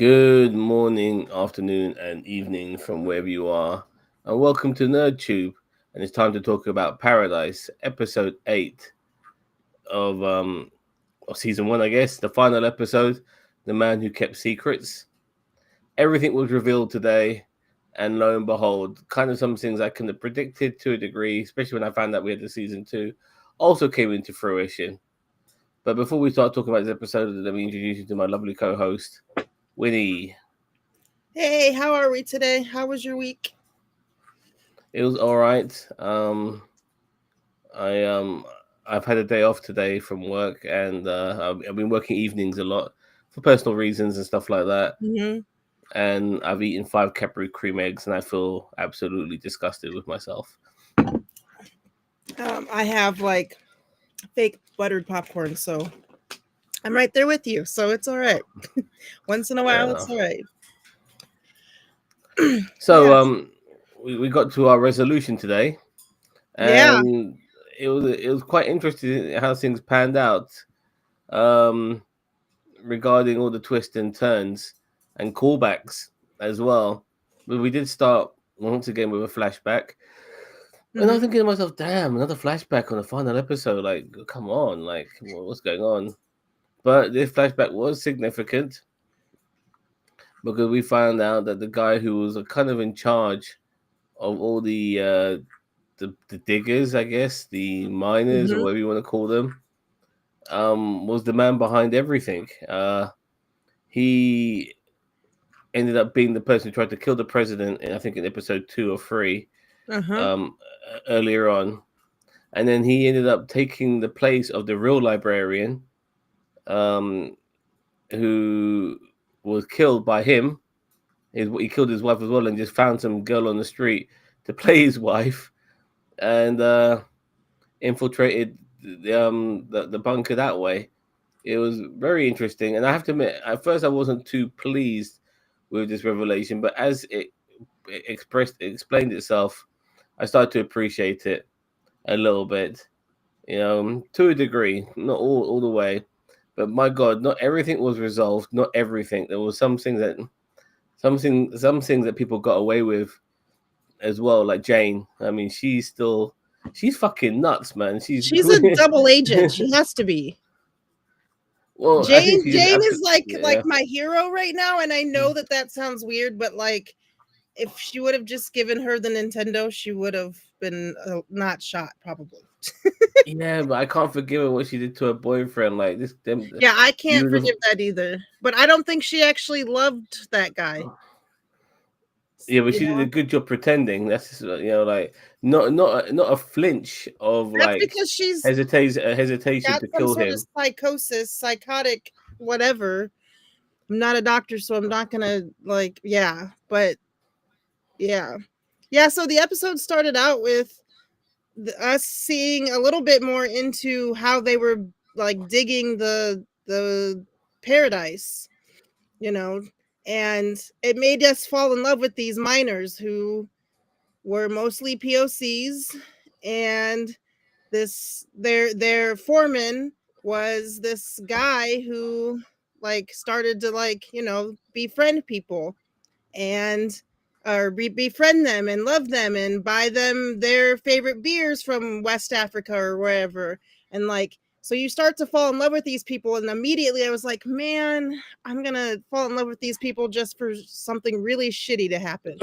Good morning, afternoon, and evening from wherever you are, and welcome to NerdTube. And it's time to talk about Paradise, episode 8 of season 1, I guess, the final episode, The Man Who Kept Secrets. Everything was revealed today, and lo and behold, kind of some things I kind of predicted to a degree, especially when I found out we had the season 2, also came into fruition. But before we start talking about this episode, let me introduce you to my lovely co-host, Winnie. Hey, how are we today? How was your week? It was all right. I I've had a day off today from work, and I've been working evenings a lot for personal reasons and stuff like that. hmm And I've eaten 5 Cadbury cream eggs, and I feel absolutely disgusted with myself. I have like fake buttered popcorn, so I'm right there with you. So it's all right. Once in a Fair while, it's enough. all right. So Yeah. we got to our resolution today, Yeah. and it was quite interesting how things panned out. Um, Regarding all the twists and turns and callbacks as well. But we did start once again with a flashback. And I was hmm thinking to myself, damn, another flashback on the final episode. Like, come on, like, what's going on? But this flashback was significant because we found out that the guy who was kind of in charge of all the diggers, I guess, the miners or hmm whatever you want to call them, was the man behind everything. He ended up being the person who tried to kill the president, I think in episode 2 or 3, Uh-huh. um, earlier on, and then he ended up taking the place of the real librarian, um, who was killed by him. He killed his wife as well, and just found some girl on the street to play his wife, and infiltrated the bunker that way. It was very interesting, and I have to admit, at first I wasn't too pleased with this revelation, but as explained itself, I started to appreciate it a little bit. To a degree, not all the way, but my God, not everything was resolved. Not everything. There was some things that people got away with as well. Like Jane. I mean, she's fucking nuts, man. She's She's a double agent. She has to be. well, I think Jane she just Jane is absolutely like yeah. my hero right now, and I know that sounds weird, but like if she would have just given her the Nintendo, she would have been not shot probably. Yeah, but I can't forgive her what she did to her boyfriend. Like this, them Yeah, I can't beautiful. forgive that either. But I don't think she actually loved that guy. Yeah, but You she did a know, good job pretending. That's just, like not a flinch of that's like because she's hesitation got to some kill sort of him. psychosis, psychotic, whatever. I'm not a doctor, so I'm not gonna like, yeah, but yeah, yeah. So the episode started out with us seeing a little bit more into how they were like digging the paradise, you know, and it made us fall in love with these miners who were mostly POCs, and their foreman was this guy who like started to like, befriend people and or befriend them and love them and buy them their favorite beers from West Africa or wherever. And like, so you start to fall in love with these people, and immediately I was like, man, I'm gonna fall in love with these people just for something really shitty to happen.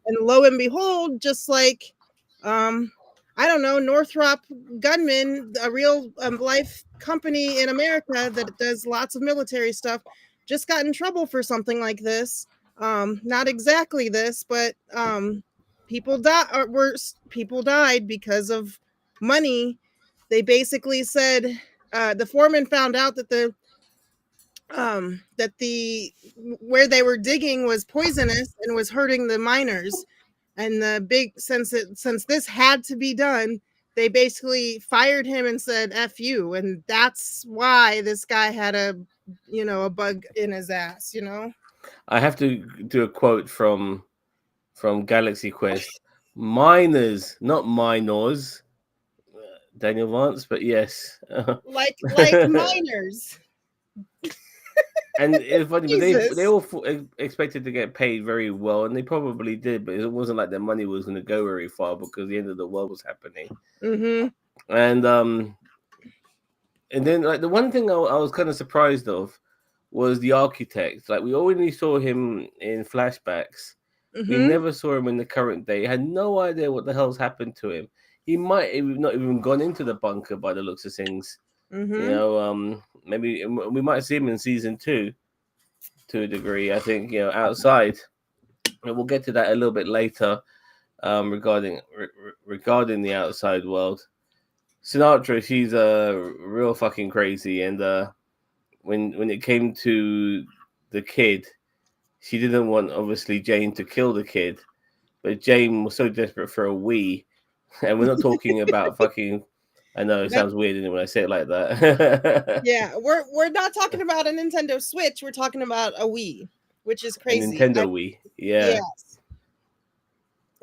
And lo and behold, just like, um, I don't know, Northrop Gunman, a real life company in America that does lots of military stuff, just got in trouble for something like this. Not exactly this, but people died because of money. They basically said the foreman found out that the where they were digging was poisonous and was hurting the miners, and the big since this had to be done, they basically fired him and said F you, and that's why this guy had a bug in his ass. I have to do a quote from Galaxy Quest: "Miners, not minors." Daniel Vance, but yes. Like miners. And it's funny, but they Jesus. all expected to get paid very well, and they probably did. But it wasn't like their money was going to go very far because the end of the world was happening. Mm-hmm. And and then like the one thing I was kind of surprised of was the architect. Like we only saw him in flashbacks. We Mm-hmm. never saw him in the current day. Had no idea what the hell's happened to him. He might have not even gone into the bunker by the looks of things. You Mm-hmm. know, maybe we might see him in season 2 to a degree. I think outside. And we'll get to that a little bit later regarding the outside world. Sinatra, she's real fucking crazy, and when it came to the kid, she didn't want obviously Jane to kill the kid, but Jane was so desperate for a Wii, and we're not talking about fucking. I know it That, sounds weird when I say it like that. yeah, we're not talking about a Nintendo Switch. We're talking about a Wii, which is A crazy. Nintendo Wii, yeah, Yes.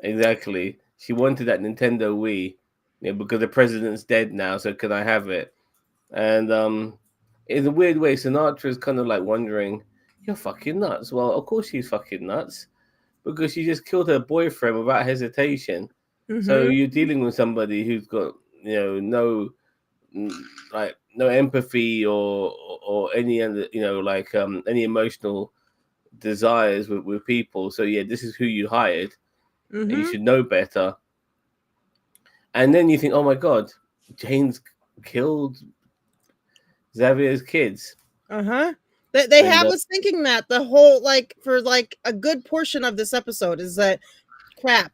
exactly. She wanted that Nintendo Wii, because the president's dead now, so can I have it? And in a weird way, Sinatra's kind of like wondering, "You're fucking nuts." Well, of course she's fucking nuts because she just killed her boyfriend without hesitation. So Mm-hmm. you're dealing with somebody who's got no like no empathy or any other like any emotional desires with people. So yeah, this is who you hired, and you Mm-hmm. should know better. And then you think, oh my god, Jane's killed Xavier's kids, Uh-huh. They and have us thinking that the whole, like, for like a good portion of this episode is that crap.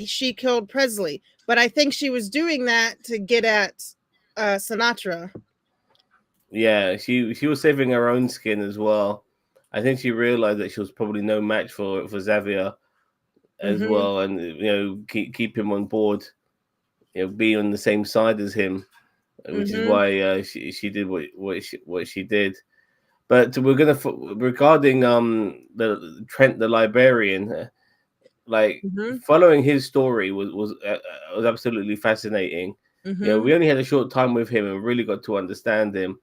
She killed Presley, but I think she was doing that to get at Sinatra. yeah, she was saving her own skin as well. I think she realized that she was probably no match for Xavier as Mm-hmm. well, and keep him on board, be on the same side as him, which is Mm-hmm. why she did what she did. But we're gonna regarding the Trent the librarian, like Mm-hmm. following his story was absolutely fascinating. Mm-hmm. We only had a short time with him and really got to understand him.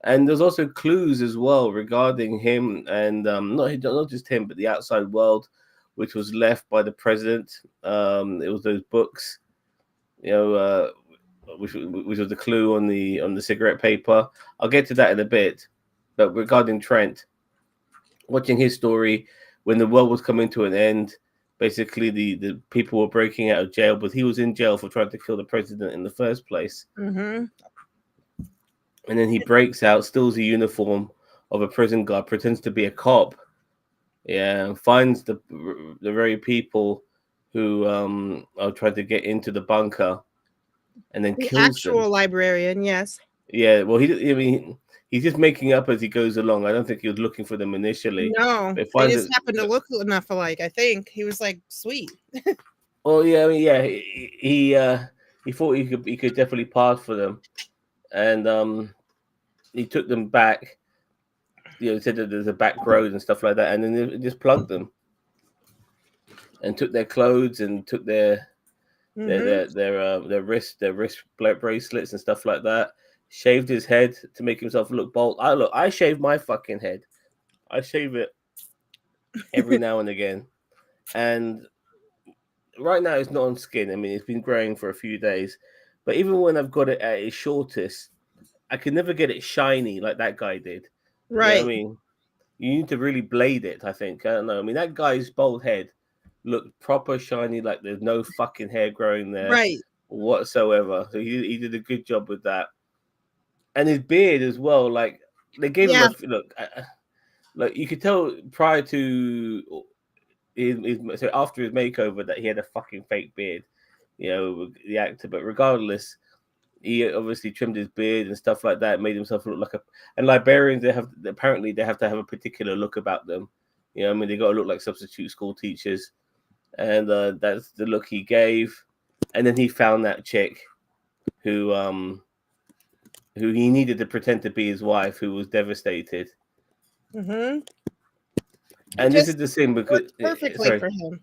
And there's also clues as well regarding him, and not just him, but the outside world, which was left by the president. It was those books, you know, which was the clue on the cigarette paper. I'll get to that in a bit. But regarding Trent, watching his story when the world was coming to an end, basically the people were breaking out of jail, but he was in jail for trying to kill the president in the first place. Mm-hmm. And then he breaks out, steals a uniform of a prison guard, pretends to be a cop, yeah, and finds the very people who are trying to get into the bunker, and then The kills them. actual librarian, yes. Yeah, well, I mean, he's just making up as he goes along. I don't think he was looking for them initially, No, but they finds just it. happened to look enough alike. I think he was like sweet. Well, yeah, I mean, yeah, he thought he could definitely pass for them, and he took them back. Said that there's a back road and stuff like that, and then he just plugged them and took their clothes and took Mm-hmm. their wrist bracelets and stuff like that. Shaved his head to make himself look bald. I shave my fucking head. I shave it every now and again, and right now it's not on skin. I mean, it's been growing for a few days, but even when I've got it at its shortest, I can never get it shiny like that guy did. Yeah, I Right. mean, you need to really blade it. I think. I don't know. I mean, that guy's bald head looked proper shiny, like there's no fucking hair growing there Right. whatsoever. So he did a good job with that, and his beard as well. Like they gave him Yeah. a look. Like you could tell prior to so after his makeover that he had a fucking fake beard, the actor. But regardless, he obviously trimmed his beard and stuff like that, made himself look like a. And librarians, they have to have a particular look about them. I mean, they got to look like substitute school teachers, and that's the look he gave. And then he found that chick who he needed to pretend to be his wife, who was devastated. Mm-hmm. It And this is just the thing because worked perfectly sorry, for him.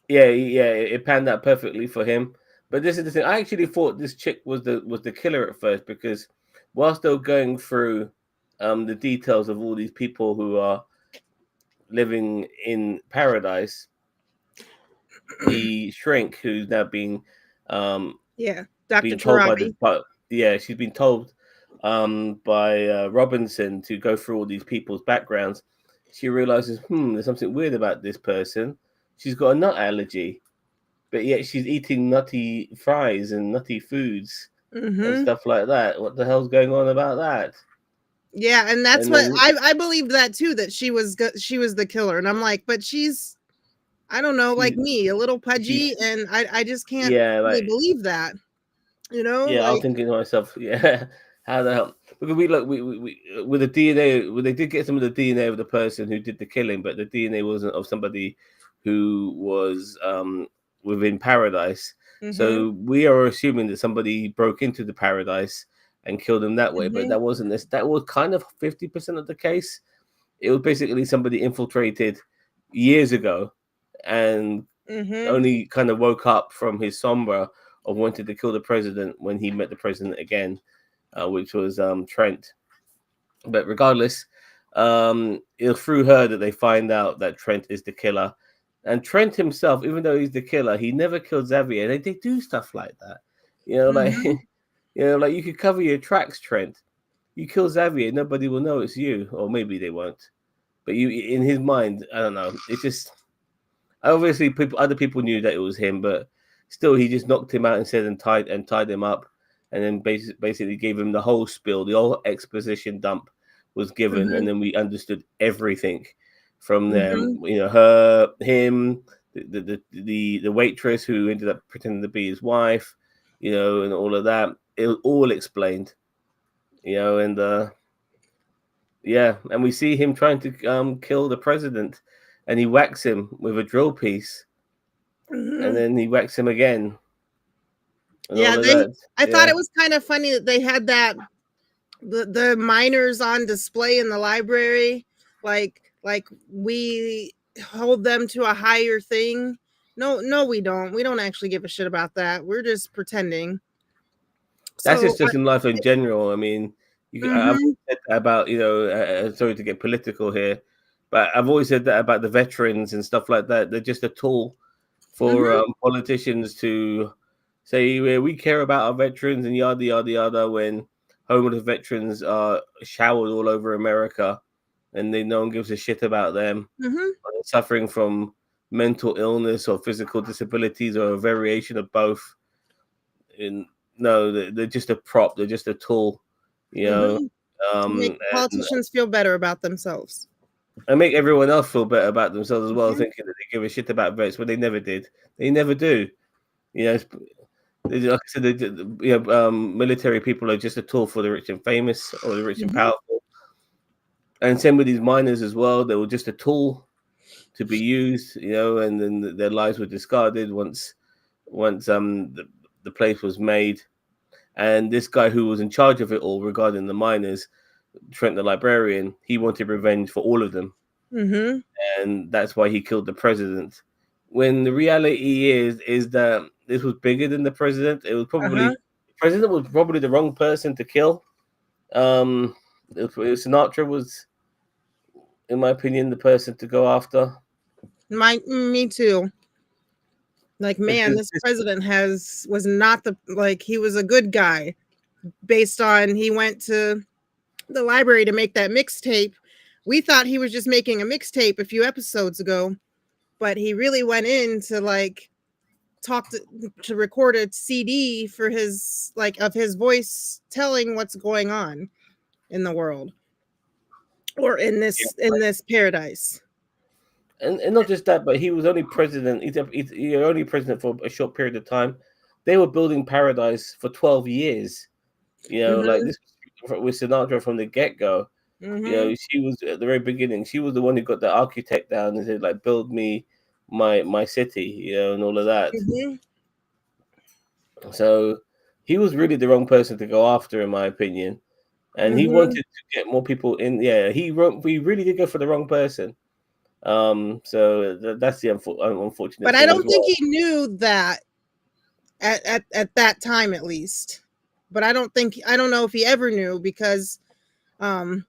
yeah, it panned out perfectly for him. But this is the thing. I actually thought this chick was the killer at first because whilst they were going through the details of all these people who are living in paradise, the shrink who's now um, Yeah, Dr. being told by the Tarabi. but yeah, she's been told by Robinson to go through all these people's backgrounds. She realizes, there's something weird about this person. She's got a nut allergy, but yet she's eating nutty fries and nutty foods and Mm-hmm. stuff like that. What the hell's going on about that? Yeah, and that's And what then I believed that too, that she was the killer, and I'm like, but she's, I don't know, like she me, a little she's pudgy, and I just can't yeah, really like believe that, you know, yeah, I was like. thinking to myself, yeah, how the hell? Because we look, we with the DNA, well, they did get some of the DNA of the person who did the killing, but the DNA wasn't of somebody who was within paradise. Mm-hmm. So we are assuming that somebody broke into the paradise and killed him that way, but Mm-hmm. that wasn't this. That was kind of 50% of the case. It was basically somebody infiltrated years ago and Mm-hmm. only kind of woke up from his sombra of wanting to kill the president when he met the president again, which was Trent. But regardless, it's through her that they find out that Trent is the killer. And Trent himself, even though he's the killer, he never killed Xavier. They do stuff like that, like Mm-hmm. like you could cover your tracks, Trent. You kill Xavier, nobody will know it's you, or maybe they won't. But you, in his mind, I don't know. It's just obviously other people knew that it was him, but still, he just knocked him out and said and tied him up, and then basically gave him the whole spiel. The whole exposition dump was given, Mm-hmm. and then we understood everything from them. Mm-hmm. Her, him, the waitress who ended up pretending to be his wife, and all of that. It was all explained, and yeah, and we see him trying to kill the president, and he whacks him with a drill piece, and Mm-hmm. then he whacks him again, and Yeah, all of they. that. I thought Yeah, it was kind of funny that they had that the miners on display in the library, like we hold them to a higher thing. No, no, we don't. We don't actually give a shit about that. We're just pretending. that's So, just in life in general. I mean, I've mm-hmm, said that about sorry to get political here, but I've always said that about the veterans and stuff like that. They're just a tool for mm-hmm, politicians to say we care about our veterans and yada yada yada when homeless veterans are showered all over America and no one gives a shit about them mm-hmm, suffering from mental illness or physical disabilities or a variation of both. And no, they're just a prop. They're just a tool, you know, mm-hmm. To make um, the and politicians feel better about themselves. make everyone else feel better about themselves as well, Mm-hmm, thinking that they give a shit about vets, but they never did. They never do. You know, like I said, military people are just a tool for the rich and famous or the rich and mm-hmm, powerful. And same with these miners as well. They were just a tool to be used, and then their lives were discarded once the place was made. And this guy who was in charge of it all regarding the miners, Trent the librarian, he wanted revenge for all of them, mm-hmm, and that's why he killed the president. When the reality is that this was bigger than the president. It was probably uh-huh. the president was probably the wrong person to kill. Um, Sinatra was, in my opinion, the person to go after. Me too. Like, But man, this president was not he was a good guy based on he went to the library to make that mixtape. We thought he was just making a mixtape a few episodes ago, but he really went in to talk to record a CD for his of his voice telling what's going on in the world or in this paradise. and not just that, but he was only president. He's only president for a short period of time. They were building paradise for 12 years. Like Mhm. this with Sinatra from the get go. Mhm. She was at the very beginning. She was the one who got the architect down and said, like, build me my city, and all of that. Mhm. So he was really the wrong person to go after, in my opinion. And he Mhm. wanted to get more people in. Yeah, we really did go for the wrong person. So that's the unfortunate But I thing as don't think well. he knew that at that time, at least. But I don't know if he ever knew, because um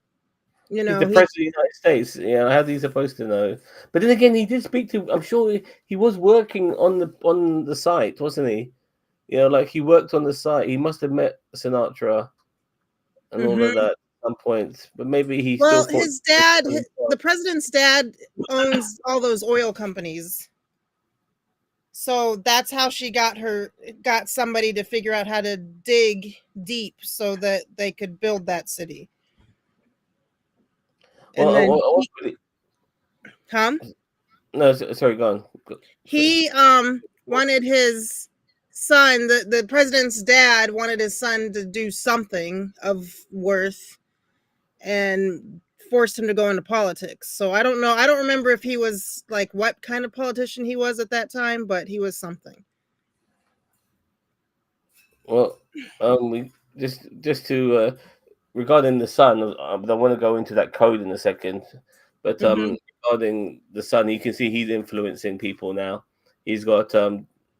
You He's the know, he president of the United States. You know, how's he supposed to know? But then again, he did speak to. I'm sure he was working on the site, wasn't he? You know, like he worked on the site. He must have met Sinatra and all of Mhm. that at some point. But maybe he still Well, thought his dad, on himself. the president's dad owns all those oil companies. So that's how she got somebody to figure out how to dig deep so that they could build that city. Well, And then I he, really, huh? no, sorry, go on. Sorry. He wanted his son, the president's dad wanted his son to do something of worth and forced him to go into politics. So I don't know. I don't remember if he was like what kind of politician he was at that time, but he was something. Well, we just to regarding the sun, I want to go into that code in a second. But Hmm. regarding the sun, you can see he's influencing people now. He's got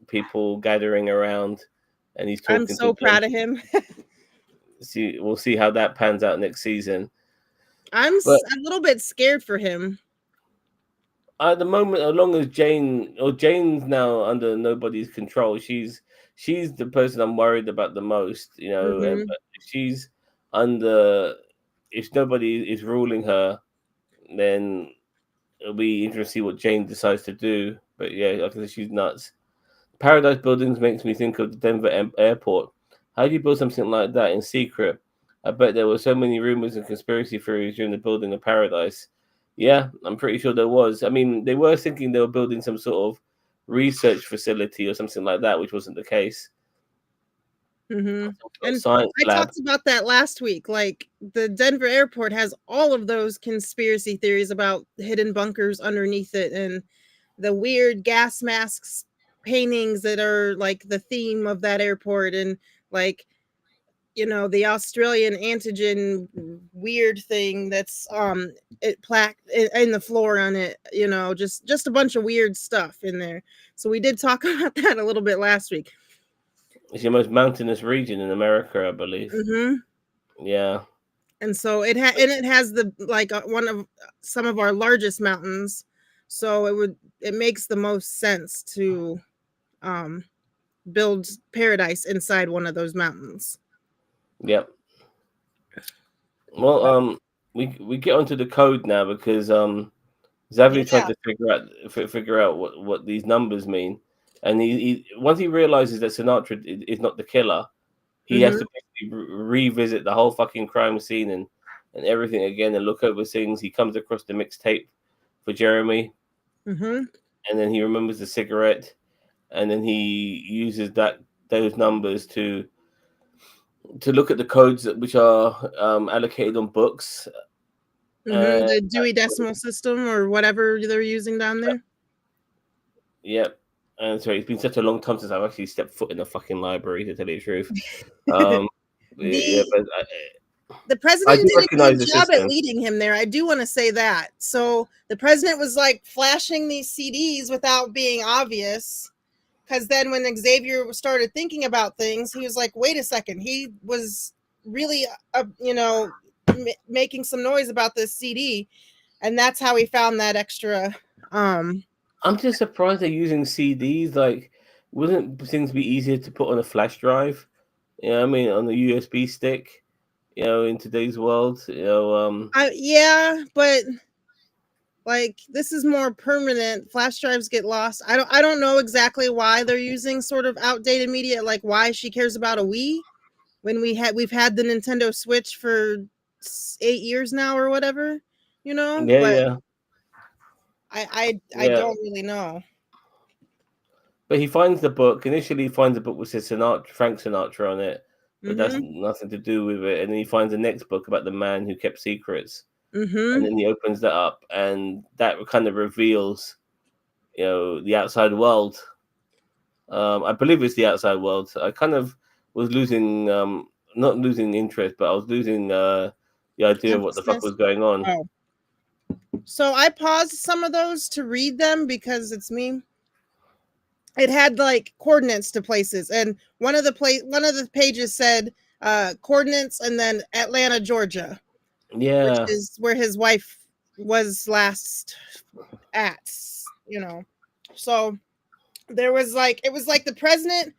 people gathering around, and he's I'm talking to so them. proud of him. See, we'll see how that pans out next season. I'm But a little bit scared for him. at the moment, as long as Jane's now under nobody's control, she's the person I'm worried about the most, you know. And Hmm. but if she's under, if nobody is ruling her, then it'll be interesting to see what Jane decides to do. But yeah, like I said, she's nuts. Paradise Buildings makes me think of the Denver airport. How do you build something like that in secret? I bet there were so many rumors and conspiracy theories during the building of Paradise. Yeah, I'm pretty sure there was. I mean, they were thinking they were building some sort of research facility or something like that, which wasn't the case. Hmm. Some sort of And science I lab. talked about that last week. Like the Denver airport has all of those conspiracy theories about hidden bunkers underneath it and the weird gas masks paintings that are like the theme of that airport and like the Australian antigen weird thing that's it plaque in the floor on it, just a bunch of weird stuff in there. So we did talk about that a little bit last week. It's the most mountainous region in America, I believe. Hmm. Yeah. And so it has the like one of some of our largest mountains, so it makes the most sense to um build paradise inside one of those mountains. Yep. Well, But we get onto the code now because Xavier tried yeah. to figure out what these numbers mean, and he once he realizes that Sinatra is not the killer, he has Hmm. to basically revisit the whole fucking crime scene and everything again and look over things. He comes across the mixtape for Jeremy, Hmm. and then he remembers the cigarette, and then he uses those numbers to look at the codes which are allocated on books. Hmm. And The Dewey Decimal System or whatever they're using down there. yep. And sorry, it's been such a long time since I've actually stepped foot in a fucking library, to tell you the truth. Um, yeah, the but the I president do did a recognize good the job at system. leading him there. I do want to say that. So the president was like flashing these CDs without being obvious. Because then when Xavier started thinking about things, he was like, wait a second. He was really, making some noise about this CD. And that's how he found that extra. Um, I'm just surprised they're using CDs. Like, wouldn't things be easier to put on a flash drive? You know, what I mean, on a USB stick. You know, in today's world, yeah, but like this is more permanent. Flash drives get lost. I don't know exactly why they're using sort of outdated media, like why she cares about a Wii when we've had the Nintendo Switch for 8 years now or whatever, yeah, but yeah, I yeah. don't really know. But he finds the book. Initially, he finds a book which says Sinatra, Frank Sinatra on it, but that's Mhm. nothing to do with it. And then he finds the next book about the man who kept secrets. And Mhm. then he opens that up, and that kind of reveals, the outside world. I believe it's the outside world. I kind of was losing, not losing interest, but I was losing the idea of what the fuck Emphasis. was going on. Oh. So I paused some of those to read them because it's me. It had like coordinates to places, and one of the pages said coordinates and then Atlanta, Georgia. which Yeah, is where his wife was last at, you know. So there was like, it was like the president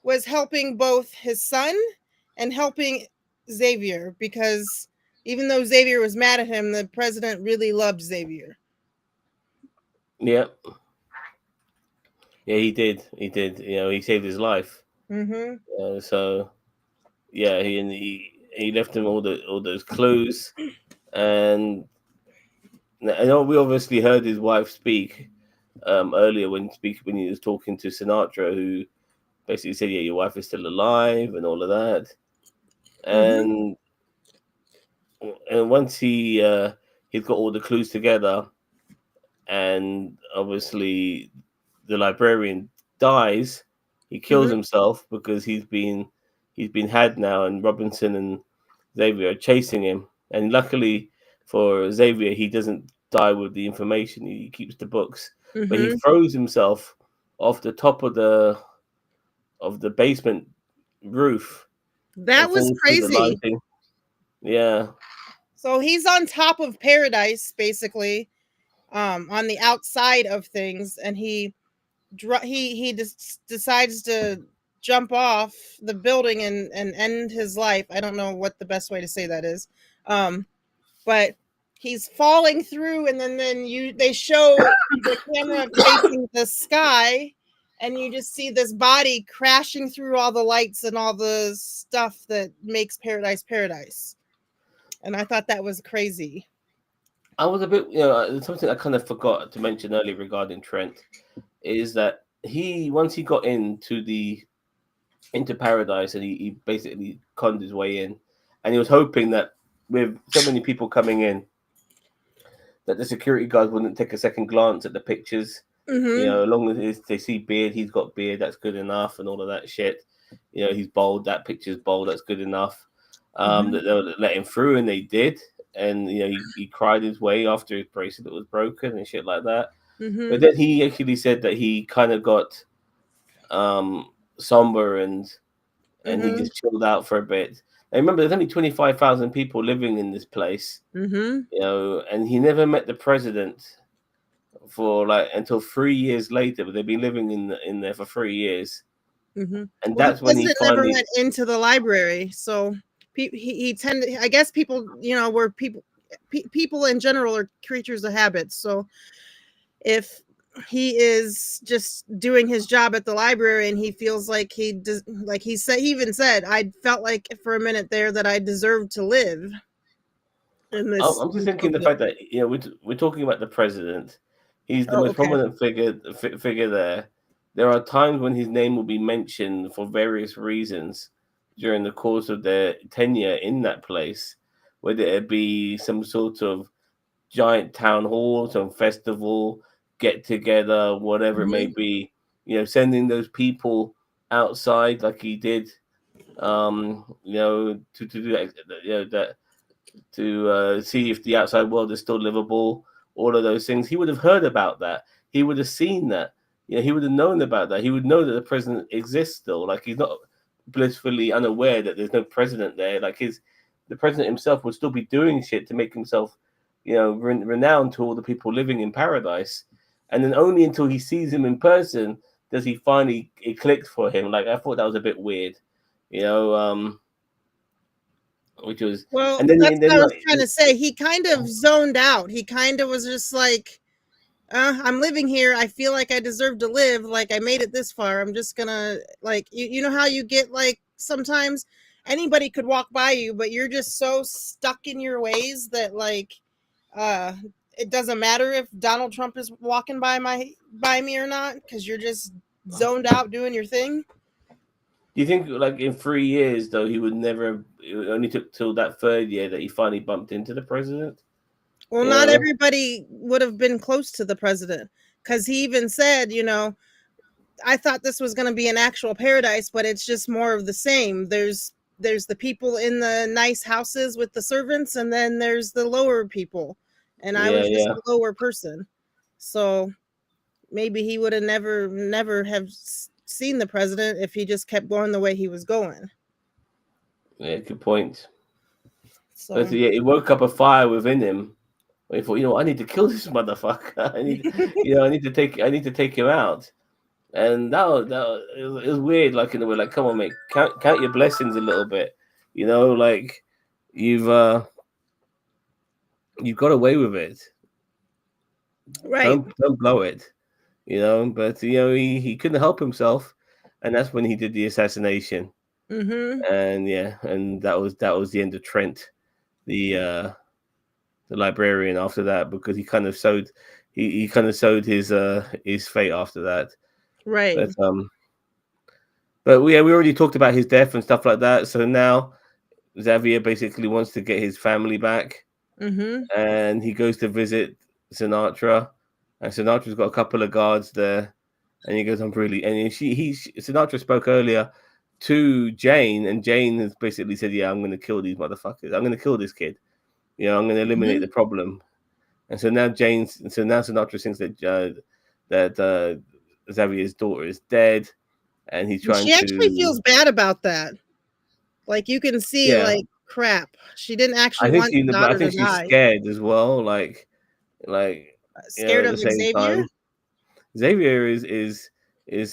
was helping both his son and helping Xavier, because even though Xavier was mad at him, the president really loved Xavier. yeah, yeah. He did. He did. You know, he saved his life. Mm-hmm. So yeah, he left him all those clues, and I know we obviously heard his wife speak earlier when he was talking to Sinatra, who basically said, "Yeah, your wife is still alive," and all of that. Mm-hmm. And once he'd got all the clues together, and obviously the librarian dies, he kills Mm-hmm. himself because he's been had now, and Robinson and Xavier are chasing him. And luckily for Xavier, he doesn't die with the information. He keeps the books, but he Mm-hmm. throws himself off the top of the basement roof That and was falls through the crazy. lighting. Yeah. So he's on top of paradise, basically, on the outside of things, and he just decides to jump off the building and end his life. I don't know what the best way to say that is. Um, but he's falling through, and then they show the camera facing the sky, and you just see this body crashing through all the lights and all the stuff that makes paradise paradise. And I thought that was crazy. I was a bit, something I kind of forgot to mention earlier regarding Trent is that he once he got into paradise, and he basically conned his way in, and he was hoping that with so many people coming in that the security guards wouldn't take a second glance at the pictures. Mm-hmm. As long as they see beard, he's got beard, that's good enough, and all of that shit. He's bold, that picture's bold, that's good enough. Mm-hmm. That they would let him through, and they did. And he cried his way after his bracelet was broken and shit like that. But Mm-hmm. then he actually said that he kind of got um, somber, and he Mm-hmm. just chilled out for a bit. Now remember, there's only 25,000 people living in this place, Mm-hmm. and he never met the president for like until 3 years later. But they've been living in there for 3 years, Mm-hmm. and Well, the that's when he president never finally. went into the library, so he tended. I guess people, were people in general are creatures of habit. So if he is just doing his job at the library and he feels like he does, like he even said, I felt like for a minute there that I deserved to live in this I'm just thinking the utopia. fact that we're talking about the president. He's the Oh, most okay. prominent figure there. There are times when his name will be mentioned for various reasons during the course of their tenure in that place, whether it be some sort of giant town hall, some festival, get together, whatever it may Mm-hmm. be. Sending those people outside like he did. To do that. That to see if the outside world is still livable, all of those things. He would have heard about that. He would have seen that. He would have known about that. He would know that the president exists still. Like he's not blissfully unaware that there's no president there. Like the president himself would still be doing shit to make himself, renowned to all the people living in paradise. And then only until he sees him in person does he finally it clicked for him. Like I thought that was a bit weird, you know. Which was, Well, and then that's and what then I was like trying to say. He kind of zoned out. He kind of was just like, I'm living here. I feel like I deserve to live. Like I made it this far. I'm just gonna, like, you know how you get, like, sometimes anybody could walk by you, but you're just so stuck in your ways that, like, uh it doesn't matter if Donald Trump is walking by me or not, because you're just zoned out doing your thing. Do you think, like, in 3 years, though, he would never? It only took till that third year that he finally bumped into the president. Well, You not know? everybody would have been close to the president, because he even said, I thought this was going to be an actual paradise, but it's just more of the same. There's the people in the nice houses with the servants, and then there's the lower people, and I Yeah, was just yeah. a lower person. So maybe he would have never have seen the president if he just kept going the way he was going. Yeah, good point. But So yeah, it woke up a fire within him. He thought, I need to kill this motherfucker. I need to take him out. And it was weird. Like in a way, like, come on, mate, count your blessings a little bit. Like you've uh you've got away with it. right. Don't blow it. But he couldn't help himself, and that's when he did the assassination. Mm-hmm. And yeah, and that was the end of Trent, the uh the librarian, after that, because he kind of sowed his fate after that. Right. But we already talked about his death and stuff like that. So now Xavier basically wants to get his family back, Mm-hmm. and he goes to visit Sinatra, and Sinatra's got a couple of guards there, and he goes, "I'm really," and Sinatra spoke earlier to Jane, and Jane has basically said, "Yeah, I'm going to kill these motherfuckers. I'm going to kill this kid. I'm going to eliminate Mm-hmm. the problem." And so now Sinatra thinks that Xavier's daughter is dead, and he's And trying she actually to, feels bad about that. Like you can see, yeah. like crap. She didn't actually I think want she, the but I daughter to think she's die. scared as well. Like Scared at of the same Xavier. time, Xavier is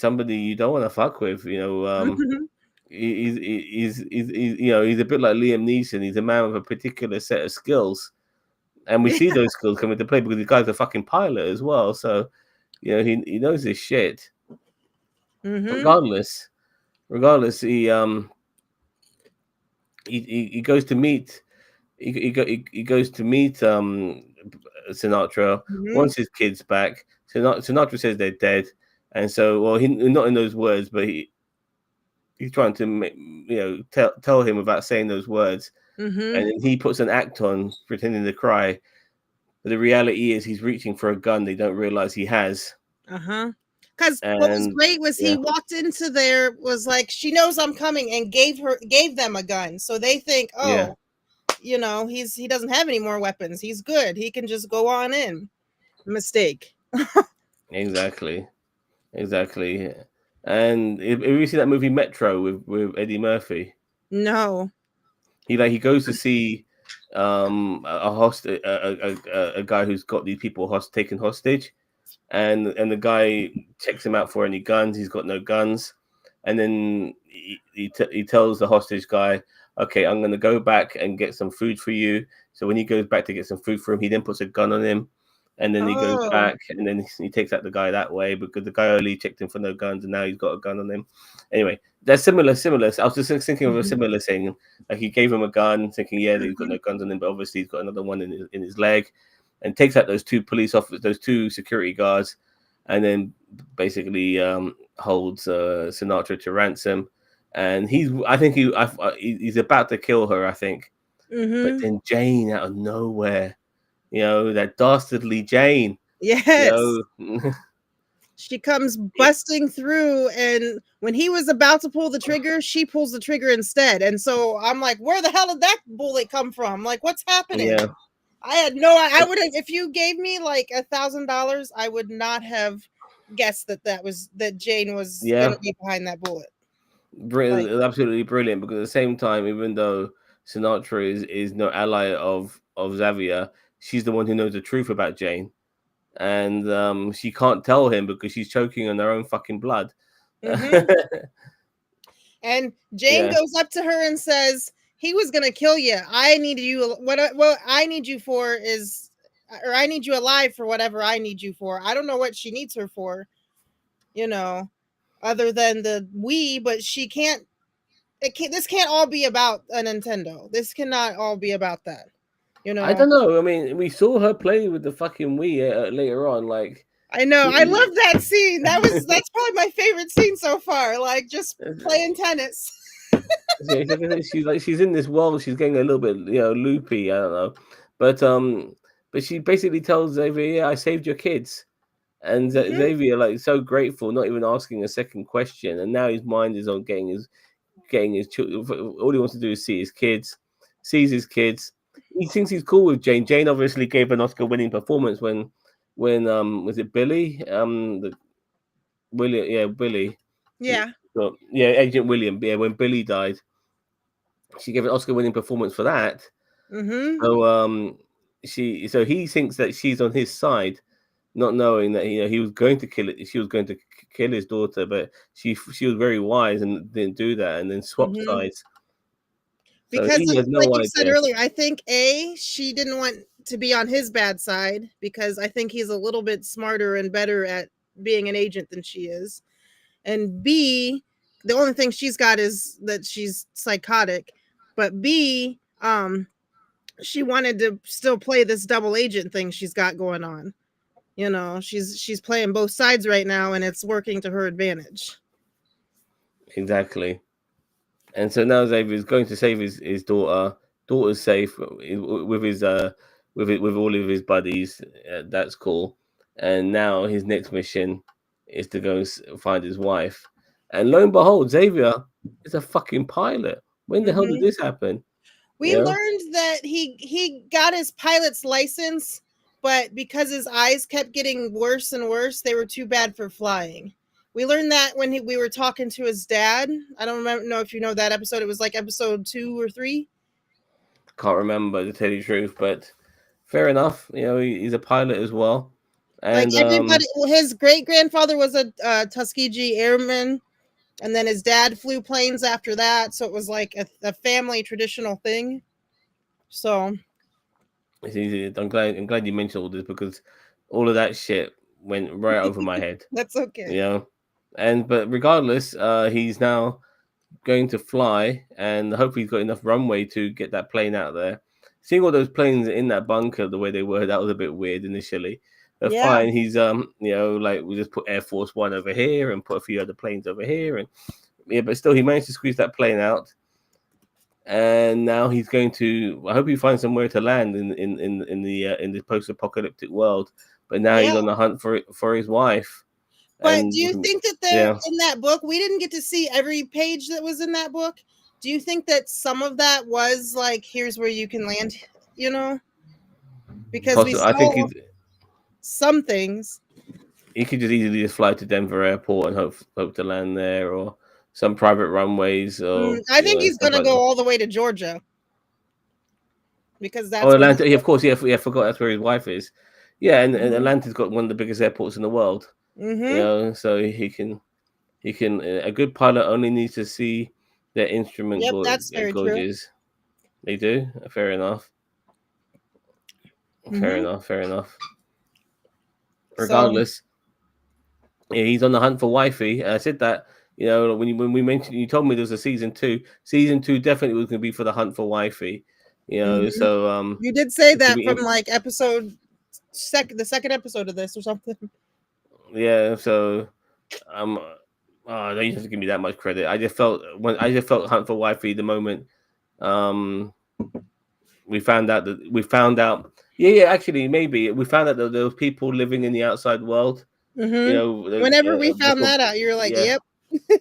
somebody you don't want to fuck with. Mm-hmm. He's a bit like Liam Neeson. He's a man with a particular set of skills, and we Yeah. see those skills come into play because the guy's a fucking pilot as well. So he knows his shit. Mm-hmm. Regardless, he goes to meet he goes to meet Sinatra, Mm-hmm. wants his kids back. Sinatra says they're dead, and so, well, he not in those words, but he's trying to tell him without saying those words, Mm-hmm. and then he puts an act on pretending to cry. But the reality is he's reaching for a gun they don't realize he has, Uh-huh. Because what was and great was he yeah, walked into there, was like, she knows I'm coming, and gave them a gun. So they think, yeah, oh, he doesn't have any more weapons. He's good. He can just go on in. Mistake. exactly, exactly. And if you see that movie Metro with Eddie Murphy, No. he goes to see a guy who's got these people taken hostage, and the guy checks him out for any guns. He's got no guns, and then he tells the hostage guy, "Okay, I'm going to go back and get some food for you." So when he goes back to get some food for him, he then puts a gun on him, and then he goes Oh. back, and then he takes out the guy that way because the guy early checked him for no guns, and now he's got a gun on him. Anyway, that's similar. I was just thinking of a Mhm. similar thing. Like, he gave him a gun, thinking, yeah, that he's got Mhm. no guns on him, but obviously he's got another one in his leg, and takes out those two police officers, those two security guards, and then basically holds Sinatra to ransom. And he's about to kill her, I think. But Mhm. then Jane, out of nowhere, that dastardly Jane, Yes. you know, She comes busting through, and when he was about to pull the trigger, she pulls the trigger instead. And so I'm like, where the hell did that bullet come from? Like, what's happening? yeah, I had no, I would have, if you gave me like $1,000, I would not have guessed that Jane was yeah, gonna be behind that bullet. Like, brilliant, absolutely brilliant. Because at the same time, even though Sinatra is no ally of Xavier, she's the one who knows the truth about Jane, and she can't tell him because she's choking on her own fucking blood. mm-hmm. And Jane Yeah, goes up to her and says, "He was gonna kill you. I need you. What I need you for is, or I need you alive for whatever I need you for. I don't know what she needs her for, you know, other than the Wii. But she can't. It can't. This can't all be about a Nintendo. This cannot all be about that. You I know." don't know. I mean, we saw her play with the fucking Wii later on. Like, I know. I she, love that scene. That's probably my favorite scene so far. Like just playing tennis. she's in this world. She's getting a little bit, loopy. I don't know, but she basically tells Xavier, "Yeah, I saved your kids." And Hmm. Xavier, like, so grateful, not even asking a second question. And now his mind is on getting his children. All he wants to do is see his kids, sees his kids. He thinks he's cool with Jane. Jane obviously gave an Oscar-winning performance when was it Billy? The William, yeah, Billy. Yeah. Yeah, Agent William. Yeah, when Billy died, she gave an Oscar-winning performance for that. Mm-hmm. So he thinks that she's on his side, not knowing that he was going to kill it. She was going to kill his daughter, but she was very wise and didn't do that, and then swapped Mm-hmm. sides. So Because he of, has like no you said idea. earlier, I think she didn't want to be on his bad side because I think he's a little bit smarter and better at being an agent than she is. And B, the only thing she's got is that she's psychotic. But B, she wanted to still play this double agent thing she's got going on. You know, she's playing both sides right now, and it's working to her advantage. Exactly. And so now Xavier is going to save his daughter. Daughter's safe with his with all of his buddies. That's cool. And now his next mission is to go find his wife. And lo and behold, Xavier is a fucking pilot. When the hell did Mm-hmm. this happen? We You know, learned that he got his pilot's license, but because his eyes kept getting worse and worse, they were too bad for flying. We learned that when we were talking to his dad. I don't know if you know that episode. It was like episode 2 or 3. can't remember to tell you the truth, but fair enough. He's a pilot as well, Like and everybody, his great grandfather was a Tuskegee airman, and then his dad flew planes after that. So it was like a family traditional thing. So it's easy. I'm glad you mentioned all this because all of that shit went right over my head. that's okay. You know, but regardless, he's now going to fly, and hopefully he's got enough runway to get that plane out there. Seeing all those planes in that bunker the way they were, that was a bit weird initially. But Yeah, fine, he's like we just put Air Force One over here and put a few other planes over here, and yeah, but still he managed to squeeze that plane out. And now he's going to. I hope he finds somewhere to land in the post-apocalyptic world. But now yeah. he's on the hunt for his wife, But do and you think that they're yeah, in that book? We didn't get to see every page that was in that book. Do you think that some of that was like, here's where you can land, you know? Because we possibly. I think saw some things. he could just easily just fly to Denver Airport and hope to land there, or some private runways, or I think he's stuff going to like go that. all the way to Georgia because Oh, that's where Atlanta, yeah, of course, yeah, I forgot that's where his wife is. Yeah, and Mhm. Atlanta's got one of the biggest airports in the world. Mhm. So he can. A good pilot only needs to see their instrument Yep, that's very true. gauges. They do. Fair enough. Fair Mhm. enough. Fair enough. So, Regardless, yeah, he's on the hunt for wifey. I said that when we mentioned, you told me there was a season two. Season two definitely was going to be for the hunt for wifey. mhm. So You did say it's gonna that be from like the second episode of this or something. yeah. So um, oh, they have to give me that much credit. I just felt hunt for wifey the moment we found out. Yeah, actually maybe we found out that there was people living in the outside world. Mhm. Whenever we found Before that out, you're like, yeah. "Yep."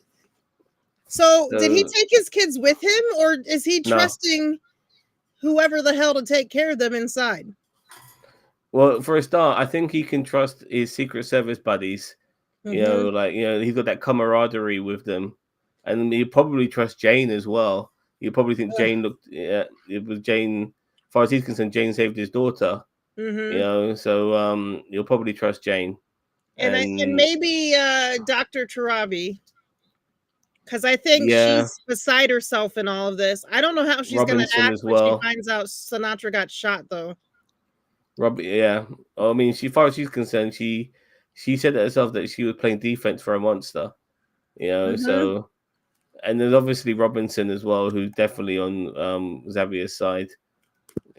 So, did he So take his kids with him, or is he no. trusting whoever the hell to take care of them inside? Well, for a start, I think he can trust his Secret Service buddies. Mhm. He's got that camaraderie with them, and he probably trust Jane as well. You probably think Ugh. Jane looked. Yeah, it was Jane. As far as he's concerned, Jane saved his daughter. Mhm. So you'll probably trust Jane, And and maybe Dr. Tarabi, because I think yeah, she's beside herself in all of this. I don't know how she's gonna Robinson act as when she well. finds out Sinatra got shot, though. Yeah. I mean, as far as she's concerned, she said it herself that she was playing defense for a monster. Mhm. So and there's obviously Robinson as well, who's definitely on Xavier's side.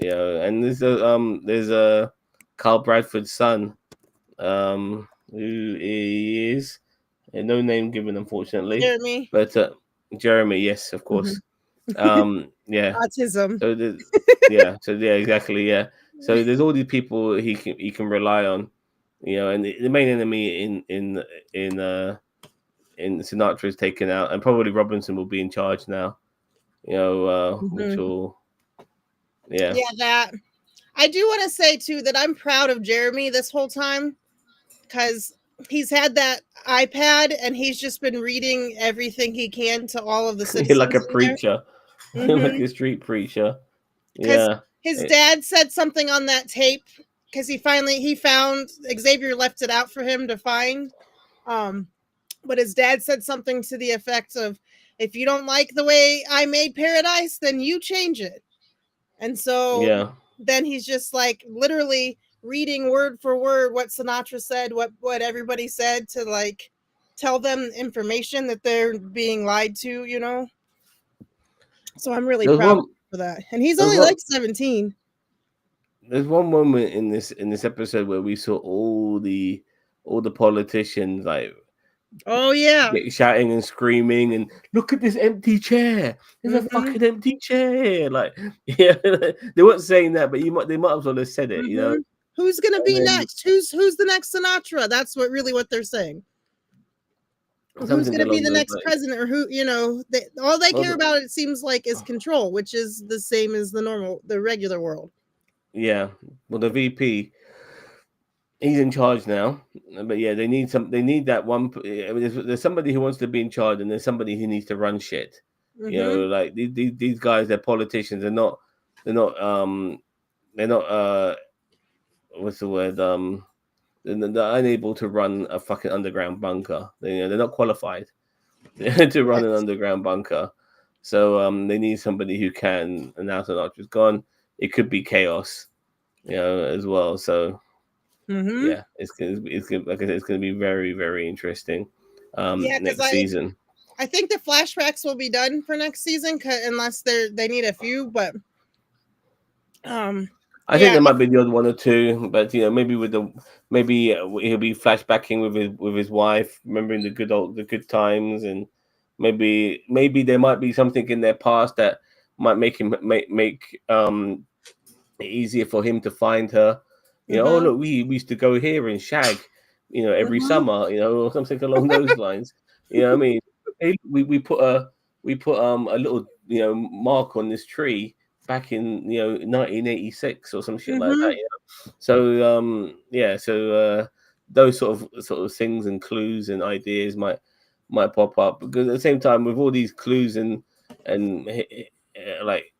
And there's a Carl Bradford's son, who is no name given, unfortunately, Jeremy. but Jeremy, yes, of Mhm. course. Yeah. Autism. So yeah, exactly, yeah. So there's all these people he can rely on, and the main enemy in Sinatra is taken out, and probably Robinson will be in charge now. Which Mhm. will yeah. Yeah, that. I do want to say too that I'm proud of Jeremy this whole time because he's had that iPad and he's just been reading everything he can to all of the You're like a citizens in there. preacher, like Mm-hmm. a street preacher. Because Yeah. his dad said something on that tape because he found Xavier left it out for him to find. But his dad said something to the effect of, "If you don't like the way I made Paradise, then you change it." And so Yeah. then he's just like literally reading word for word what Sinatra said, what everybody said to like tell them information that they're being lied to, you know. So I'm really There's proud of one. him for that. And he's There's only one. like 17. There's one moment in this episode where we saw all the politicians like Oh yeah. shouting and screaming and look at this empty chair. There's a Mhm. fucking empty chair. Like, yeah, they weren't saying that, but they might as well have said it, you know. Mhm. Who's going to And be then next? Who's the next Sinatra? That's what they're saying. Who's something going to be along the those next lines. president, or who, you know, all they Well, care about, it seems like, is control, which is the same as the regular world. yeah. Well, the VP, he's in charge now, but yeah, they need that one. I mean, there's somebody who wants to be in charge, and there's somebody who needs to run shit. You know, Mhm. like these guys, they're politicians. They're not they're not what's the word they're unable to run a fucking underground bunker. They're not qualified to run an Correct. underground bunker. So they need somebody who can. And now Sinatra's gone, it could be chaos, as well. So Mhm. yeah, like I said, it's gonna be very, very interesting Yeah, cuz next season. I think the flashbacks will be done for next season unless they need a few, but I think yeah. there might be the odd one or two, but maybe he'll be flashbacking with his wife, remembering the good times, and maybe there might be something in their past that might make easier for him to find her. Oh Uh-huh. look, we used to go here and shag, every Mhm. summer, or something along those lines. What I mean, hey, we put a little mark on this tree back in 1986 or some shit like that. Mhm. So yeah, so those sort of things and clues and ideas might pop up, because at the same time, with all these clues and like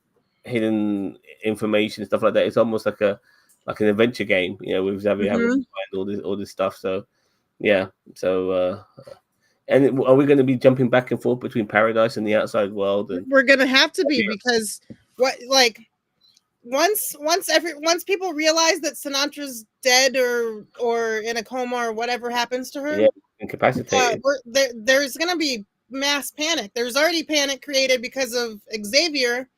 hidden information and stuff like that, it's almost like an adventure game, with Xavier having to Mhm. find all this stuff. So yeah, so and are we going to be jumping back and forth between paradise and the outside world? And We're going to have to be, because what like once people realize that Sinatra's dead or in a coma or whatever happens to her, yeah, incapacitated. there's going to be mass panic. There's already panic created because of Xavier.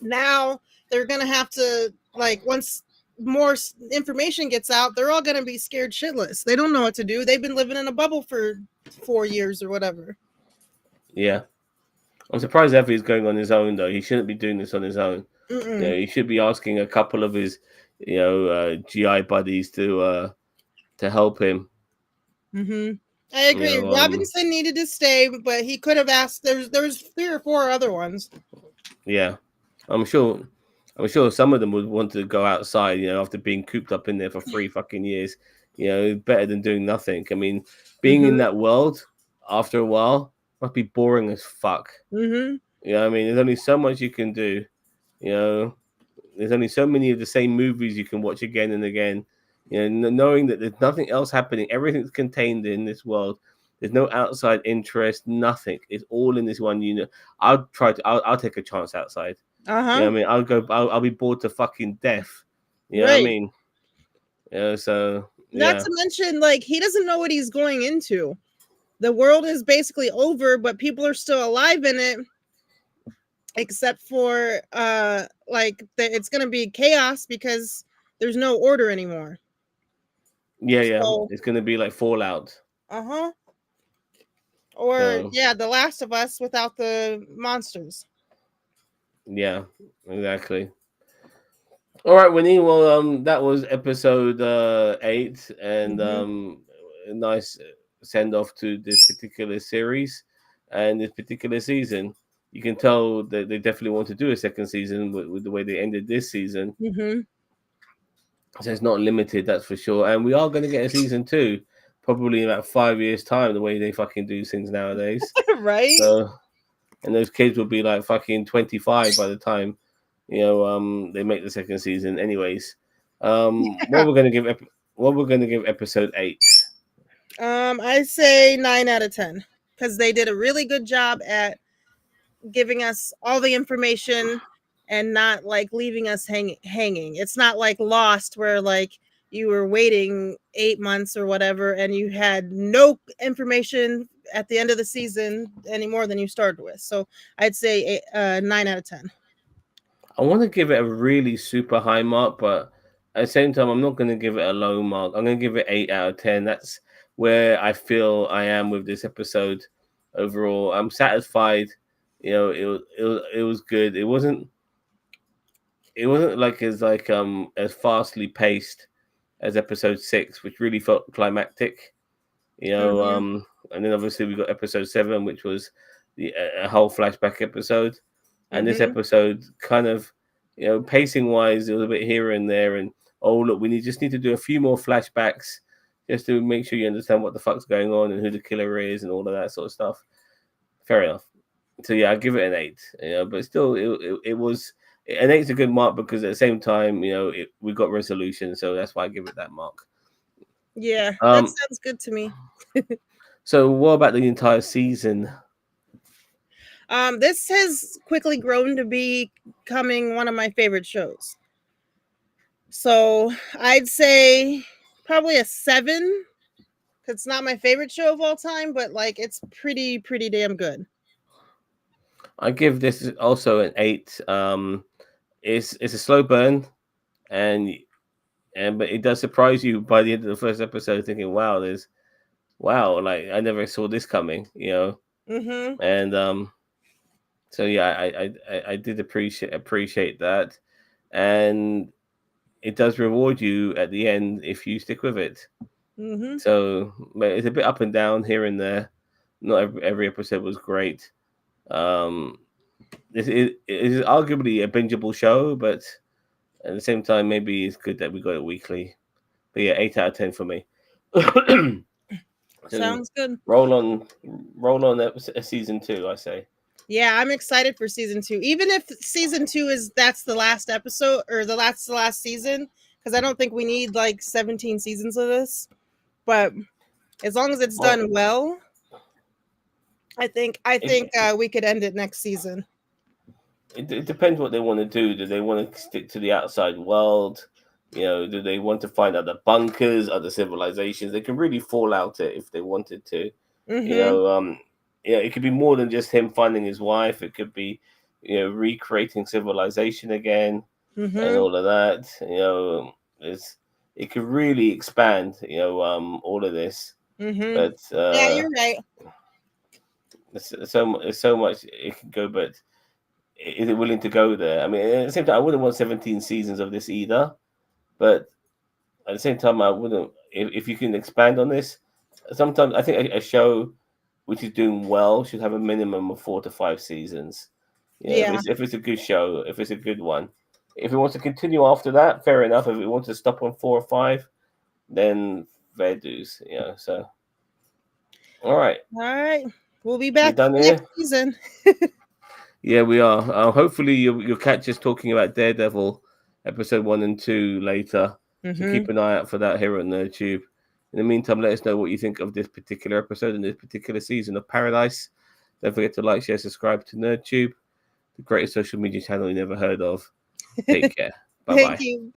Now they're going to have to, like, once more information gets out, they're all going to be scared shitless. They don't know what to do. They've been living in a bubble for 4 years or whatever. Yeah, I'm surprised Effie's going on his own though. He shouldn't be doing this on his own. Mm-mm. He should be asking a couple of his GI buddies to help him. Mm-hmm. I You agree. know, Robinson needed to stay, but he could have asked. There was 3 or 4 other ones. yeah, I'm sure. I'm sure some of them would want to go outside, after being cooped up in there for 3 fucking years. Better than doing nothing. I mean, being in Mm-hmm. that world after a while must be boring as fuck. Mm-hmm. I mean, there's only so much you can do. You know, there's only so many of the same movies you can watch again and again. Knowing that there's nothing else happening, everything's contained in this world. There's no outside interest, nothing. It's all in this one unit. I'll take a chance outside. Uh-huh. I mean, I'll be bored to fucking death. I Right. mean? So Not yeah, to mention, like, he doesn't know what he's going into. The world is basically over, but people are still alive in it, except for it's gonna be chaos because there's no order anymore. yeah. So It's gonna be like Fallout. uh-huh. Or So yeah, The Last of Us without the monsters. yeah, exactly. All right, Winnie. Well, that was episode 8, and Mm-hmm. a nice send off to this particular series and this particular season. You can tell that they definitely want to do a second season with the way they ended this season. Mm-hmm. So it's not limited, that's for sure. And we are going to get a season 2, probably in about 5 years' time. The way they fucking do things nowadays. Right? So, and those kids will be like fucking 25 by the time they make the second season anyways. What we're gonna give episode 8? I say 9 out of 10 because they did a really good job at giving us all the information and not like leaving us hanging. It's not like Lost where like you were waiting 8 months or whatever and you had no information at the end of the season any more than you started with. So I'd say 9 out of 10. I want to give it a really super high mark, but at the same time, I'm not going to give it a low mark. I'm going to give it 8 out of 10. That's where I feel I am with this episode overall. I'm satisfied. It was good. It wasn't like as fastly paced as episode 6, which really felt climactic. Mm-hmm. And then obviously we got episode 7, which was a whole flashback episode. And this Mm-hmm. episode kind of, pacing wise, it was a bit here and there. And oh look, just need to do a few more flashbacks just to make sure you understand what the fuck's going on and who the killer is and all of that sort of stuff. Fair enough. So yeah, I give it an 8. But still, it was an 8's a good mark because at the same time, we got resolution, so that's why I give it that mark. Yeah, that Um, sounds good to me. so what about the entire season? This has quickly grown to becoming one of my favorite shows. So I'd say probably a 7. It's not my favorite show of all time, but like it's pretty damn good. I give this also an 8. It's a slow burn, and but it does surprise you by the end of the first episode, thinking, wow, like I never saw this coming. Mm-hmm. And so yeah, I did appreciate that, and it does reward you at the end if you stick with it. Mm-hmm. So it's a bit up and down here and there. Not every episode was great. Um, it is arguably a bingeable show, but at the same time, maybe it's good that we got it weekly. But yeah, 8 out of 10 for me. So Sounds good. roll on season 2, I say. Yeah, I'm excited for season 2. Even if season 2 is that's the last episode or the last season, because I don't think we need like 17 seasons of this. But as long as it's Well, done well, I think it, we could end it next season. it depends what they want to do. Do they want to stick to the outside world? Do they want to find other bunkers, other civilizations? They can really fall out it if they wanted to. You Mm-hmm. know, um, it could be more than just him finding his wife. It could be, recreating civilization again and Mm-hmm. all of that. It could really expand. All of this, Mm-hmm. but Yeah, you're right. there's so much it can go. But is it willing to go there? I mean, at the same time, I wouldn't want 17 seasons of this either. But at the same time, I wouldn't. If you can expand on this, sometimes I think a show which is doing well should have a minimum of 4 to 5 seasons. If Yeah. it's a good show, if it's a good one, if it wants to continue after that, fair enough. If it wants to stop on 4 or 5, then fair dues. So all right, All right. We'll be we're back done next here. season. Yeah, we are. Hopefully, you'll catch us talking about Daredevil episode 1 and 2 later. So Mm-hmm. keep an eye out for that here on NerdTube. In the meantime, let us know what you think of this particular episode and this particular season of Paradise. Don't forget to like, share, subscribe to NerdTube, the greatest social media channel you never heard of. Take care. Bye Thank bye. you.